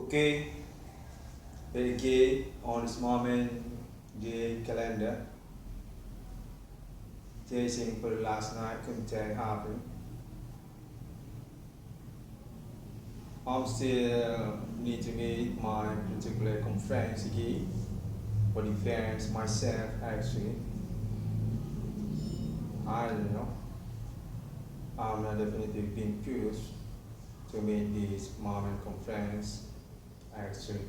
Okay, very gay on this moment, the calendar. Chasing for last night couldn't happen. I'm still need to meet my particular conference again for the fans myself actually. I don't know. I'm not definitely being curious to meet this moment conference actually.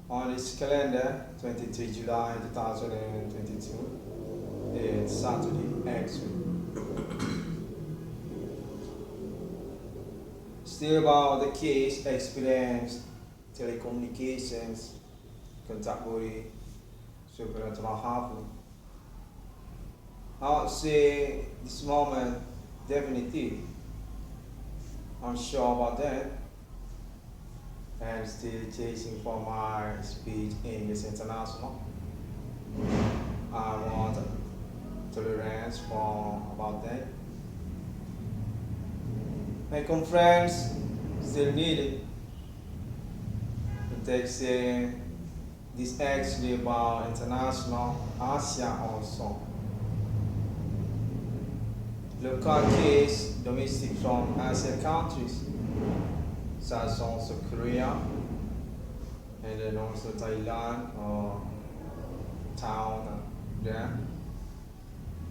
On this calendar, 23 July 2022, it's Saturday actually. Still about the case, experience, telecommunications, contemporary, supernatural happen. I would say this moment definitely. I'm sure about that. And still chasing for my speech English international. I want tolerance for about that. My conference still needed. It takes this actually about international Asia also. Local case domestic from Asian countries, such as also Korea, and then also Thailand or town there,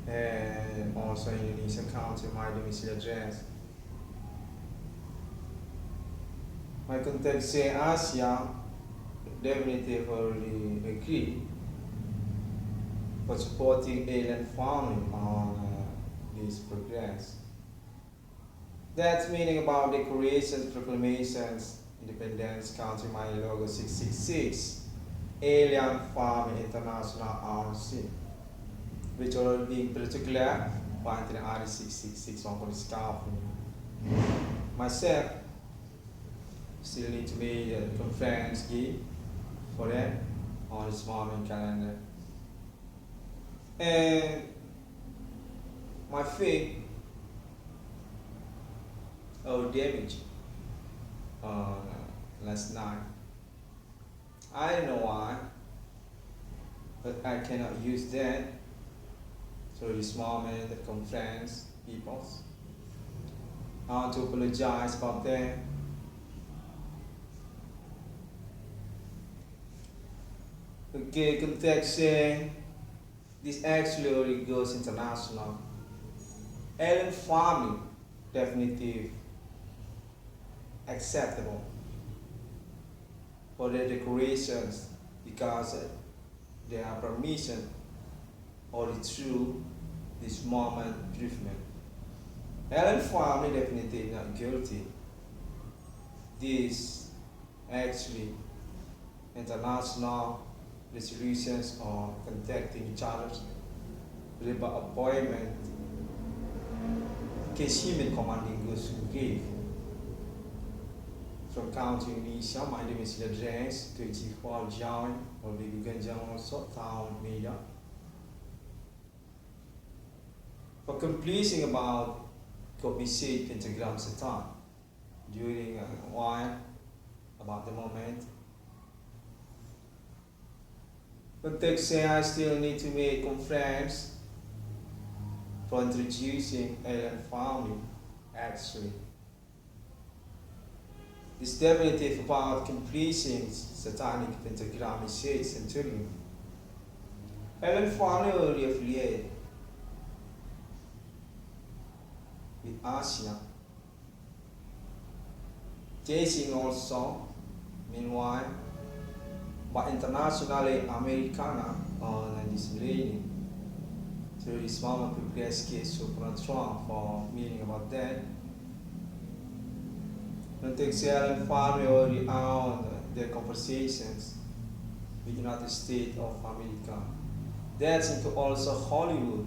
and also Indonesian country, my domicile address. My context say Asia, definitely already agree for supporting alien farming on this progress. That's meaning about declarations, proclamations, independence, country my logo 666, alien farming international RC, which are being particular by the RE 666 on the scaffolding. Myself, still need to be a conference gig for that on this moment calendar. And my feet are damaged last night. I don't know why, but I cannot use that. So this moment, the conference people, I want to apologize about that. Okay, context saying this actually already goes international. Alien farming, definitely acceptable for the decorations because they are permission or through this moment treatment. Alien farming definitely not guilty. This actually international resolutions on contacting each other with appointment case human commanding goes to give from County Indonesia, my name is Ledrens, 24 Jawn, or the Guganjang also, town media. For completing about copy seed pentagram satan during a while about the moment. But they say I still need to make conference for introducing alien farming actually. This definitive about completing satanic pentagram shades and tuning. Alien farming already affiliated with Asia. Chasing also, meanwhile, but internationally Americana on this millennium. So this moment progress case supernatural for meaning about that. Don't take and family already on their conversations with the United States of America. That's into also Hollywood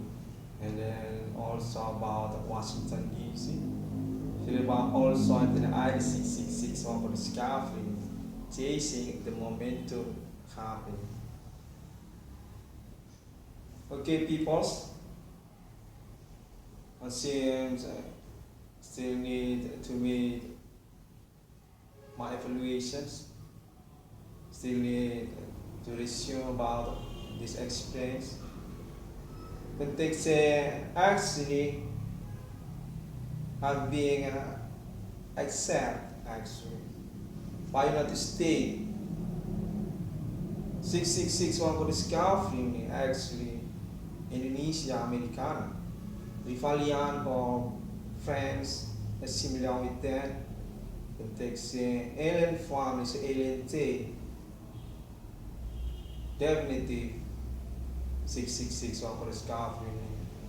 and then also about Washington DC. So about also into the I-666 one for the scaffolding, chasing the momentum happening. Okay, peoples, it seems still need to meet my evaluations. Still need to resume about this experience. Context actually are being accept actually by United States 666 one for discovering actually Indonesia Americana rivalian or France is similar with that context alien form is alien T definitive 666 one for discovering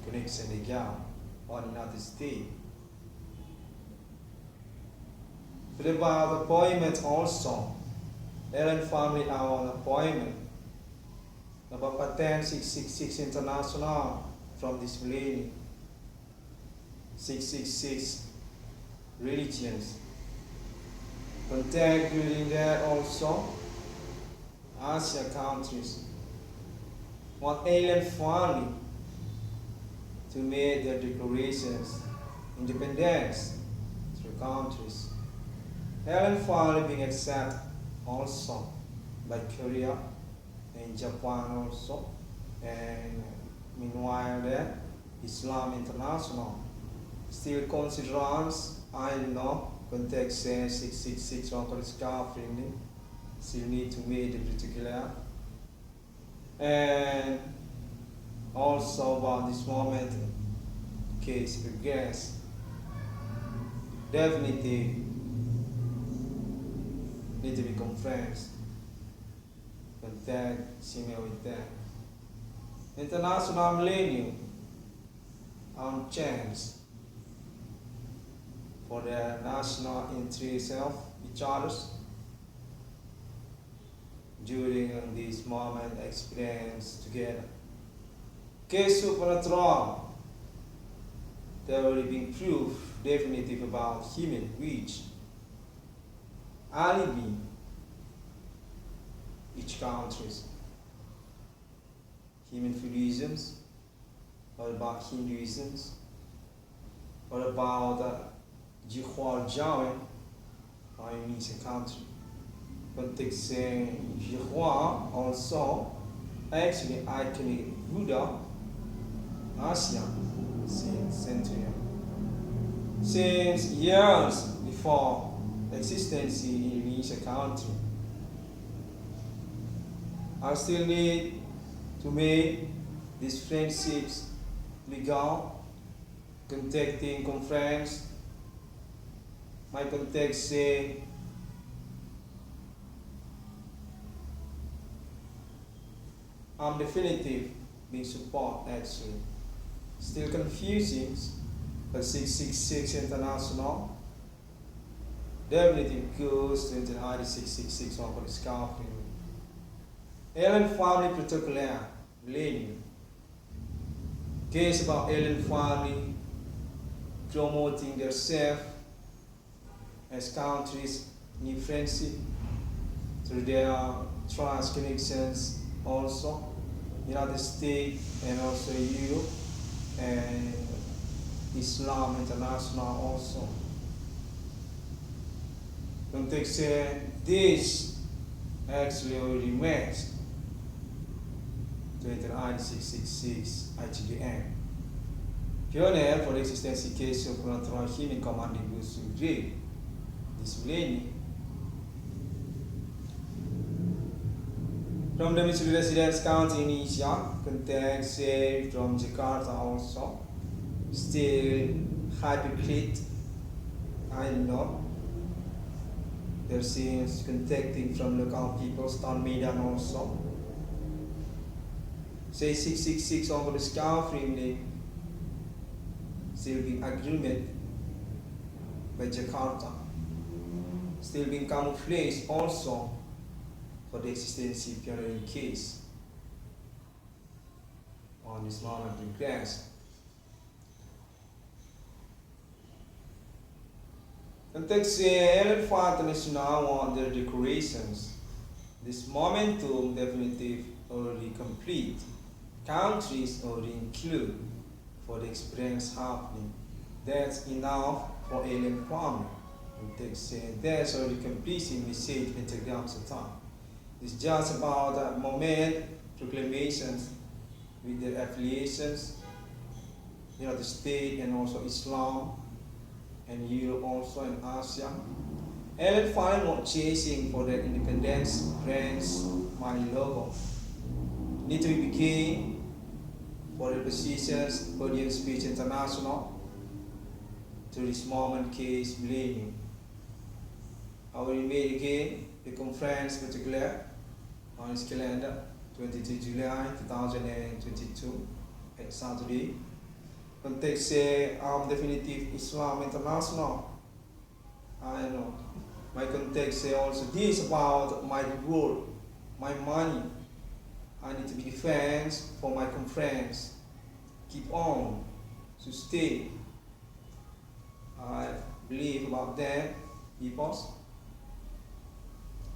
connection legal on United States. But about appointment also, Allen family are on appointment. About patent 666 international from this millennium. 666 religions. Contact during that also Asia countries. Want alien family to make their declarations independence through countries. Alien family being accepted also by Korea and Japan also, and meanwhile there Islam International still considers I know context 666 on political friendly still need to make the particular and also about this moment case progress definitely need to become friends contact similar with that international millennium on chance for their national interest of each others during this moment experience together. Case supernatural, there will be proof definitive about human which alibi each countries human Buddhisms or about Hinduisms or about Jihwa or Indonesian country. Context Jihwa also actually iconic Buddha Asia since century. Since years before existence in Indonesia country. I still need to make these friendships legal, contacting conference, my contacts say I'm definitive being support actually. Still confusing, but 666 international definitely goes to the ID 666 one for the scarfing. Alien family particular millennium. Case about alien family promoting themselves as countries new friendship through their trans connections also United States and also Europe and Islam International also. Context this actually already matched to enter ID 666 IGDN. Pioneer for the existence case of natural human commanding Busu Grade. This millennium. From the Missouri Residence County in Indonesia, context from Jakarta also. Still hypocrite, I know. There seems contacting from local people, Stan Medan also. Say 666 over the scout friendly. Still being agreement by Jakarta. Still being camouflaged also for the existence of pioneering case on this moment in grass. Context Ellen Fat National on their decorations. This momentum definitive already complete. Countries already include for the experience happening. That's enough for alien farming. Context that's already completing message pentagrams of time. It's just about moment proclamations with their affiliations, the state and also Islam and Europe also and Asia. And finally not chasing for their independence, brands, money logo. Need to be beginning for the positions, podium speech international to this moment case blaming. I will meet again the conference particular on his calendar 22 July 2022 at Saturday. Context definitive Islam International. I know. My context also this about my reward, my money. I need to be defense for my conference. Keep on to stay. I believe about that, people.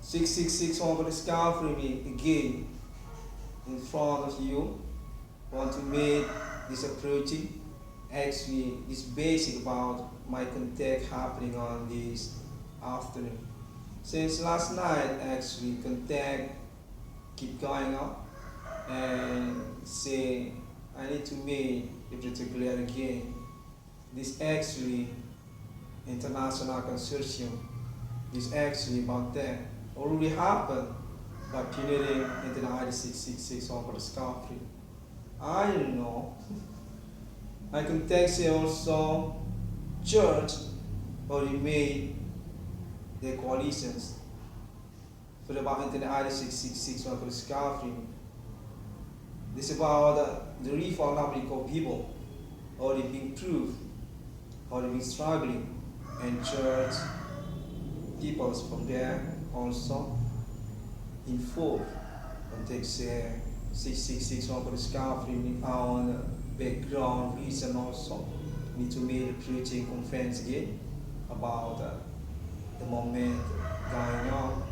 666 over the sky for me again in front of you. Want to make this approaching. Actually, it's basic about my contact happening on this afternoon. Since last night, actually, contact keep going up and say I need to make the particular again. This actually international consortium is actually about that. Already happened by pioneering into the ID666 over the Scafrey. I don't know. I can text you also church already made their coalitions for about into the ID666 over the Scafrey. This is about the reform of people already being proved, already been struggling, and church peoples from there also informed and takes 666 over the Scafrey on background reason also need to make a preaching conference again about the moment going on.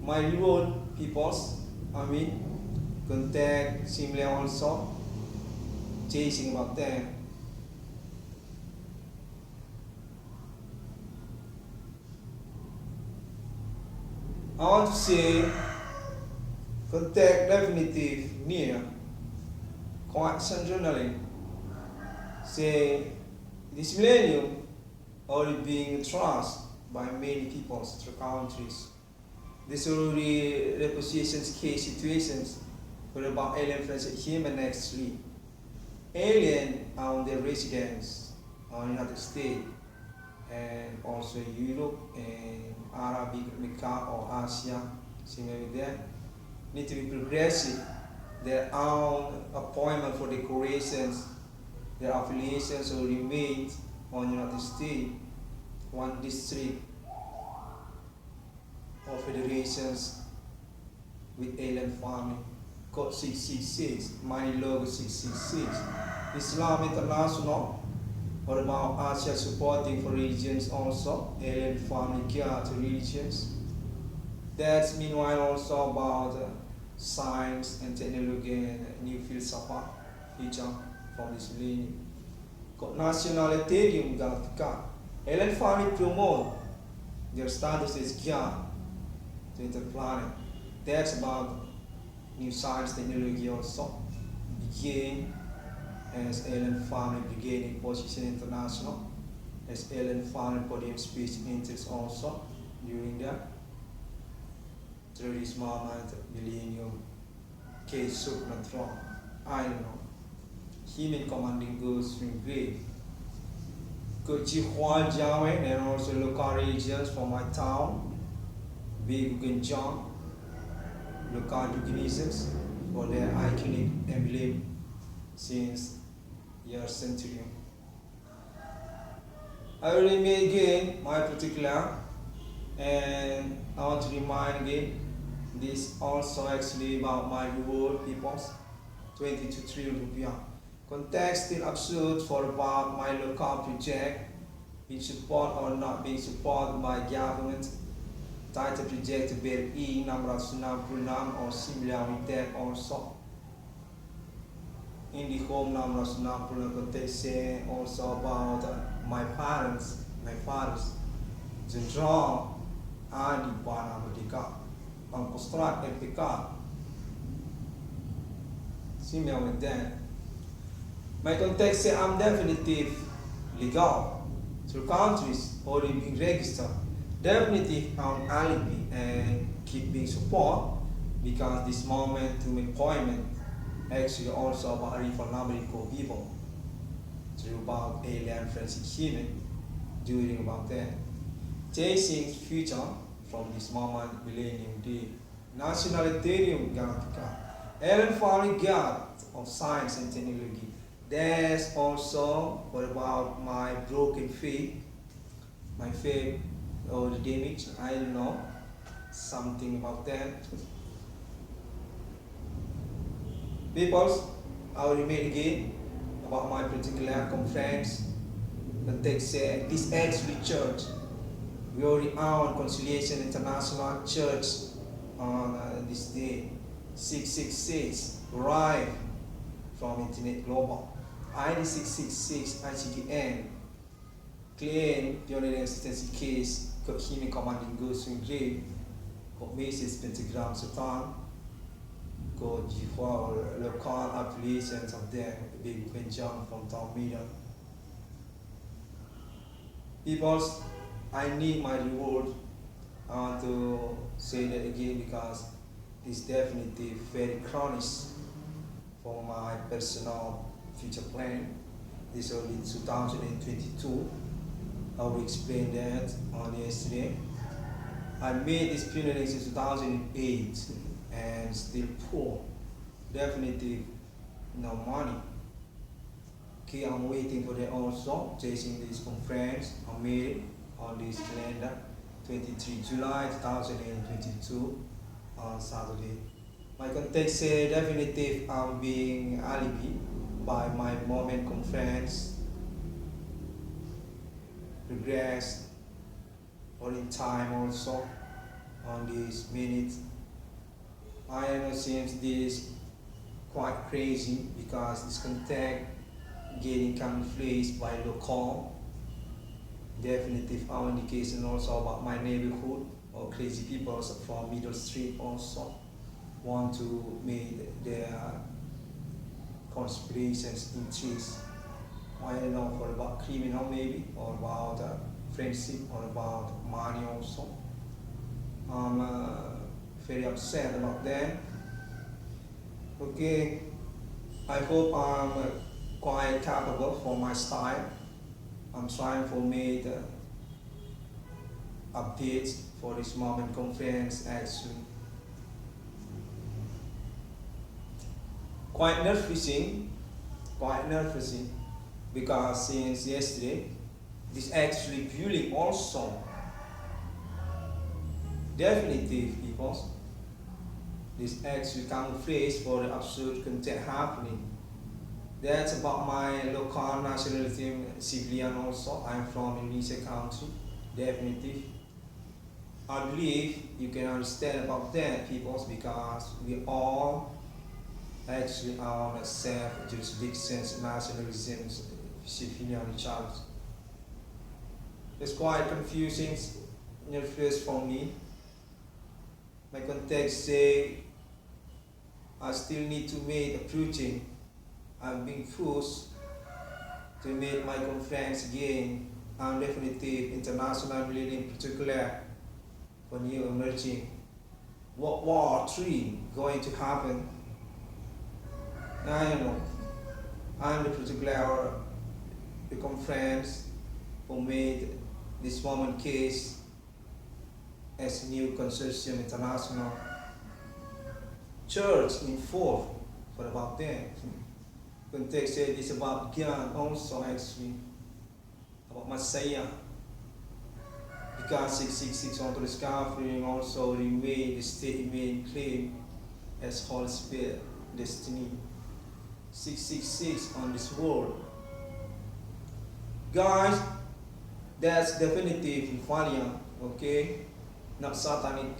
My own peoples, contact similar also, chasing about them. I want to say contact definitive near quite generally say this millennium already being trusted by many people through countries. This already repositions case situations for about alien friends human actually. Alien on their residence on United States and also Europe and Arabic America or Asia, similar with that, need to be progressive. Their own appointment for decorations, their affiliations will remain on United States, one district or federations with alien family. Code 666, money logo 666. Islam International, or about Asia supporting for religions also, alien family care to religions. That's meanwhile also about science and technology and new fields of future from this millennium. Nationalitarium Galactica. Alien family promote their status as care to interplanet. That's about new science technology also. Begin as alien family brigade in position international, as alien family podium speech interest also during that. Through this moment, millennium case supernatural. I don't know. Human commanding goes from grave. Could you hold Jiawen and also local regions from my town, Big Gunjong, local organizations for their iconic emblem since year century. I will remain again my particular, and I want to remind again this also actually about my reward peoples 22 trillion rupiah. Context still absurd for about my local project being supported or not being supported by government. Title project to BRI 666 or similar with that also. In the home 666 context also about my fathers, general adi para mereka, pangkostrat MPK, similar with that. My context say I'm definitive legal through countries already being registered. Definitive I'm alibi and keep being support because this moment to employment actually also about vulnerable people through about alien friendship human during about that. Chasing future from this moment millennium day. Nationalitarian Galactica. Ellen Farley God of science and technology. There's also what about my broken faith, my faith or the damage, I don't know, something about that. People, I will remain again about my particular conference, but they say this actually church, we are renowned Conciliation International Church on this day, 666, right from Internet Global. ID 666 ICDN claim the only existence case got human commanding goes to grave got basis pentagram satan got Jihua local affiliations of them big Benjamin from Town Media. Peoples, I need my reward. I want to say that again because it's definitely very chronic for my personal future plan. This is only 2022. I will explain that on yesterday. I made this pioneering in 2008 and still poor. Definitely no money. Okay, I'm waiting for that also, chasing this conference. I made it on this calendar, 23 July 2022 on Saturday. My context say definitive I'm being alibi by my moment conference regress or in time also on this minute. I know since this quite crazy because this contact getting camouflaged by local definitive our indication also about my neighborhood or crazy people from Middle Street also want to make their conspirations increase. I don't know for about criminal maybe or about friendship or about money also. I'm very upset about that. Okay, I hope I'm quite capable for my style. I'm trying for me the updates for this moment conference actually. Quite nervous because since yesterday, this actually viewing also definitive people. This actually camouflage for the absurd content happening. That's about my local nationality, civilian also. I'm from Indonesia County, definitive. I believe you can understand about that people because we all actually are on self jurisdictions, nationalisms, civilian charge. It's quite confusing, nervous for me. My context say I still need to make approaching. I'm being forced to make my conference again. I'm definitely international leading in particular for new emerging. World War III going to happen. I know. I'm the particular the conference who made this moment case as new consortium international church in fourth for about that. Context said this about Gyan also actually about Messiah because 666 on to discovering also remade the statement claim as Holy Spirit destiny. 666 on this world. Guys, that's definitive Valiant, okay? Not satanic.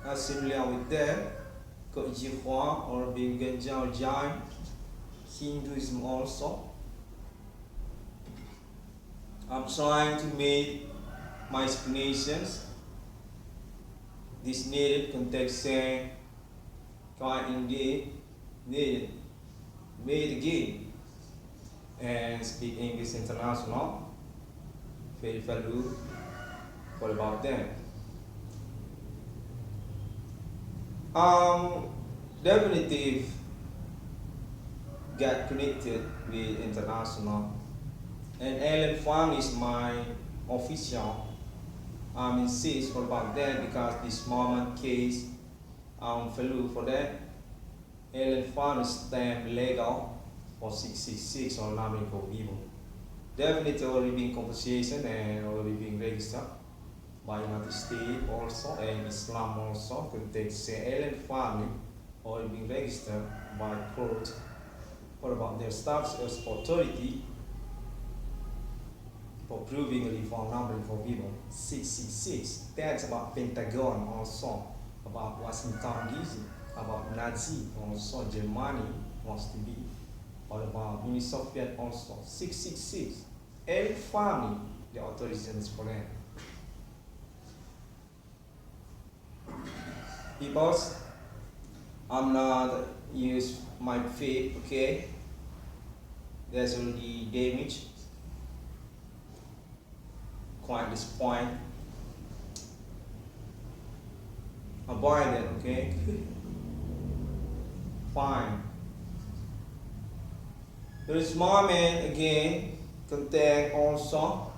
Not similar with that. Got Jihua or being Genjal Jain. Hinduism also. I'm trying to make my explanations this needed context saying kind indeed needed made again and speak English international very value for about them. Um Definitive get connected with international and Ellen Fang is my official insist for about that because this moment case value for that Ellen Fang is stamp legal for 666 on Namiko Vivo. Definitely already being compensation and already being registered by United States also and Islam also could take say Ellen Fang already being registered by court for about their status as authority for proving a reform number for Vivo 666. That's about Pentagon also, about Washington DC, about Nazi also, Germany wants to be, or about Union Soviet also, 666. Every family, the authorizations for them. Because I'm not use my faith, okay? There's already damage. Quite this point. Avoid it, okay? Fine. There is moment again, contact also,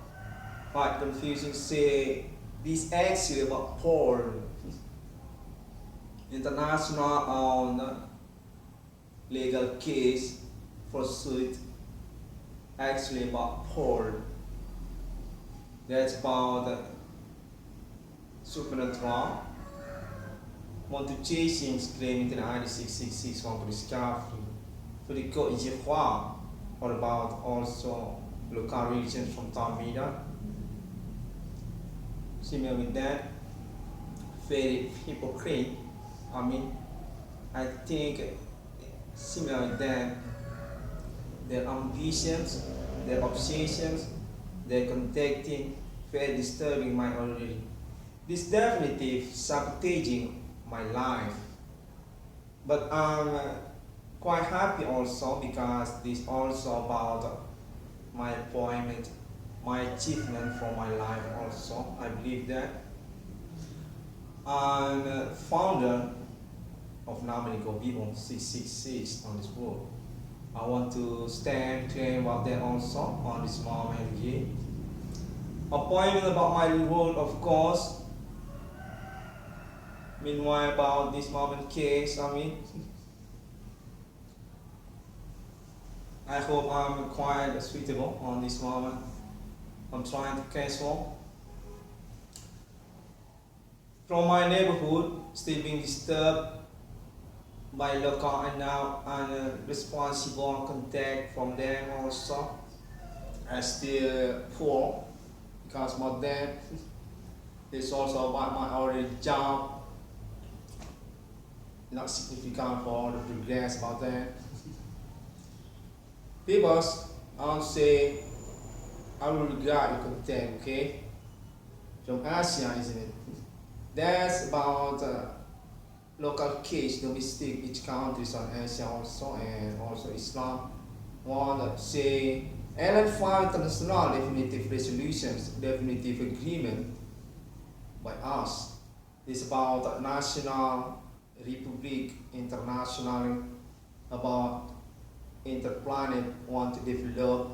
quite confusing, say this actually about porn. International on legal case for suit actually about porn. That's about supernatural. Want to chasing claiming in ID 666 on the discovery for the Côte d'Ivoire or about also local regions from Tamida. Similar with that, very hypocrite. I think similar with that, their ambitions, their obsessions, their contacting, very disturbing my already. This definitely sabotaging my life. But I'm quite happy also because this also about my appointment, my achievement for my life also. I believe that. I'm a founder of Namiko Vivo 666 on this world. I want to stand claim about that also on this moment here. Appointment about my reward, of course. Meanwhile, about this moment case, I hope I'm quite suitable on this moment. I'm trying to cancel. From my neighborhood, still being disturbed by local and now responsible contact from them also. I still poor because of them. It's also about my already job, not significant for the progress about that. People say I will regard your content, okay? From Asia, isn't it? That's about local case, domestic, each countries on Asia also, and also Islam. Want to say, and find international definitive resolutions, definitive agreement by us. It's about national, republic, international, about interplanet want to develop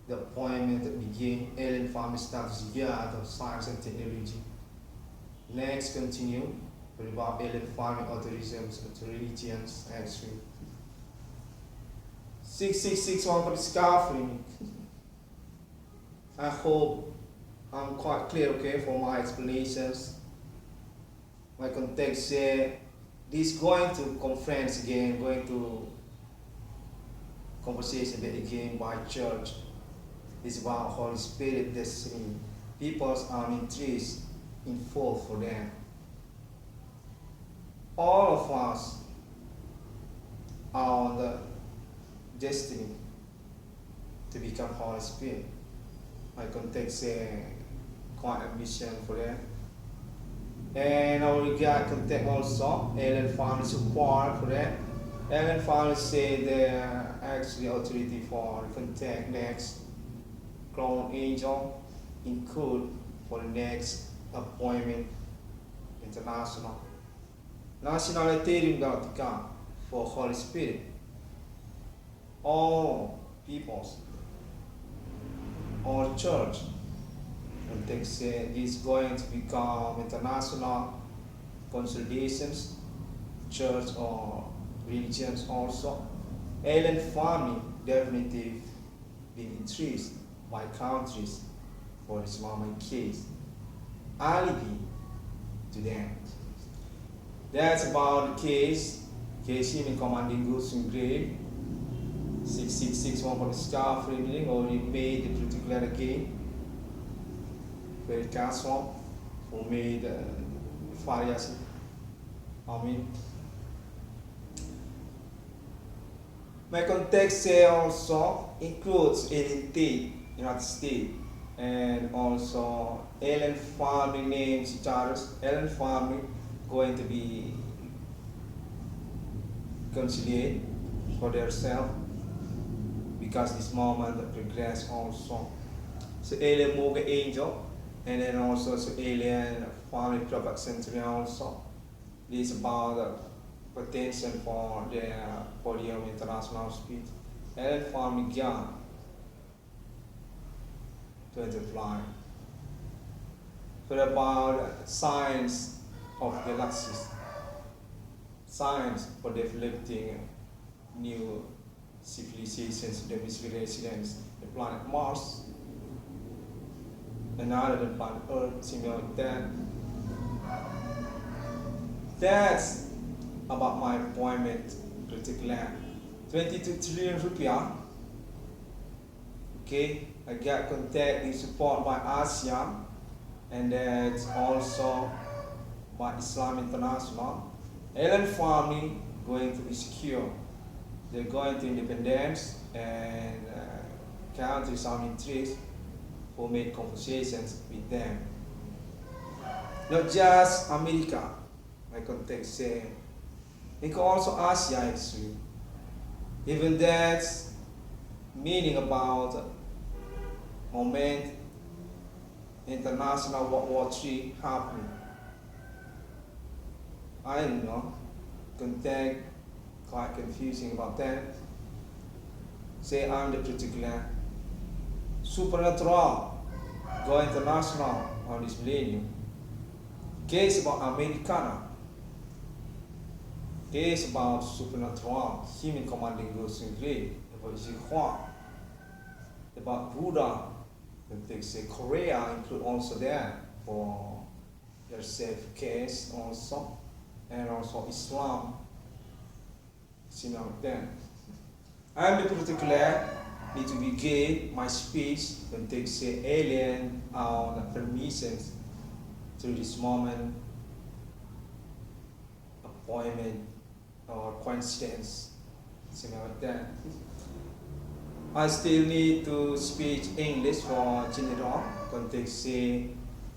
the appointment that begin alien farm status yard of science and technology. Next continue about alien farming authorisms and religions actually. 6661 for discovery. I hope I'm quite clear, okay, for my explanations. My context say this going to conference again, going to conversation again by church. It's about Holy Spirit destiny. People's interest in fault for them. All of us are on the destiny to become Holy Spirit. my context quite ambition for that. And I will get contact also alien family support for that. Alien family say they're actually authority for contact next crown angel include for the next appointment international. Nationality Galactica for Holy Spirit. All peoples, all church, and text is going to become international consolidations, church or religions also. Alien family definitely being increased by countries for this moment case. Alibi to them. That's about the case. Case him in commanding goods in grade. 6661 for the staff reading already made the particular again. Very castle who made various. I mean, my context here also includes alien state, United States, and also alien family names each others. Alien family going to be conciliate for themselves because this moment progress also. So alien moga angel and then also so alien family product century also. This is about the potential for their podium international speed. Alien family young to fly. For about science of galaxies. Science for developing new civilizations, domestic residents, the planet Mars, another than planet Earth, similar like that. That's about my appointment, particular 22 trillion rupiah. Okay, I got contact in support by ASEAN, and that's also by Islam International. Alien family going to be secure. They're going to independence and countries are interest who made conversations with them. Not just America, my context say. It can also Asia actually. Even that's meaning about moment international World War III happening. I don't know, contact quite confusing about that. Say I'm the particular supernatural, go international on this millennium. Case about Americana. Case about supernatural, human commanding goods in Greek, about Zihua, about Buddha, and they say Korea include also there for their safe case also, and also Islam, similar like that. I'm the particular need to begin my speech when they say alien on permissions to this moment, appointment or coincidence, similar like that. I still need to speak English for general context say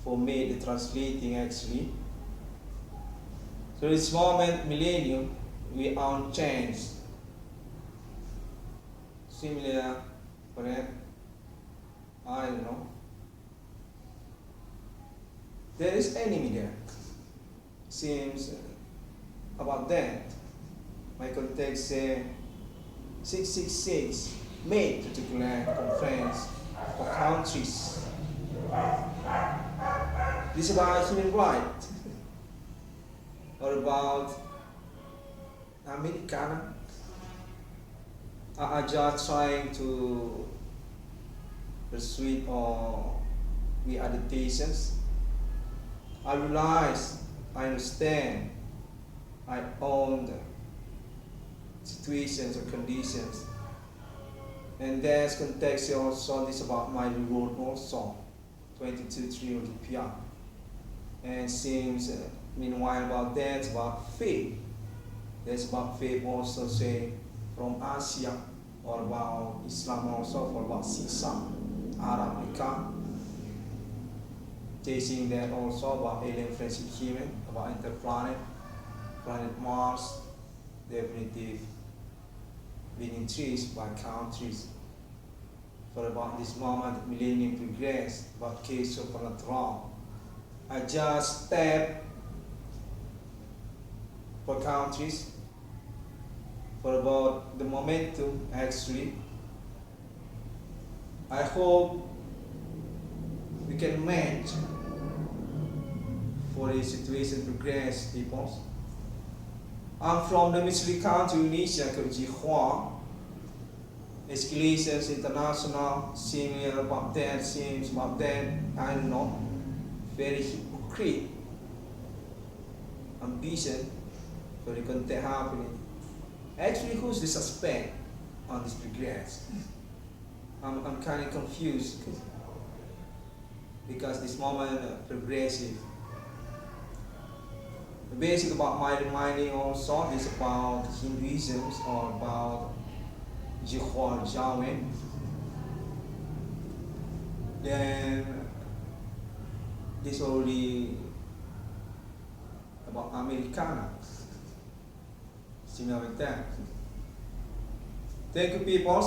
for me the translating actually. So this moment millennium we are changed. Similar for that. I don't know. There is enemy there. Seems about that. My context say 666 made particular conference for countries. This is about human rights or about Americana are just trying to persuade or the adaptations. I realize, I understand, I own the situations or conditions. And there's context also this about my reward also, 22 trillion rupiah. And seems meanwhile about that, about faith. There's about faith also say from Asia or about Islam also for about Siksa, Arab America. Teaching that also about alien friendship human, about interplanet, planet Mars, definitive being intrigued by countries. For about this moment, millennium progress, about case supernatural. I just step for countries for about the momentum actually. I hope we can match for the situation progress people. I'm from the Missouri country, Indonesia, Kerjihua. Escalations international, similar about that, seems about that, I don't know. Very hypocrite ambition for the content happening. Actually, who's the suspect on this progress? I'm kind of confused because this moment progressive. The basic about my reminding also is about Hinduism or about Jihwa Jawen. Then this already about Americana. Similar with that. Thank you, people.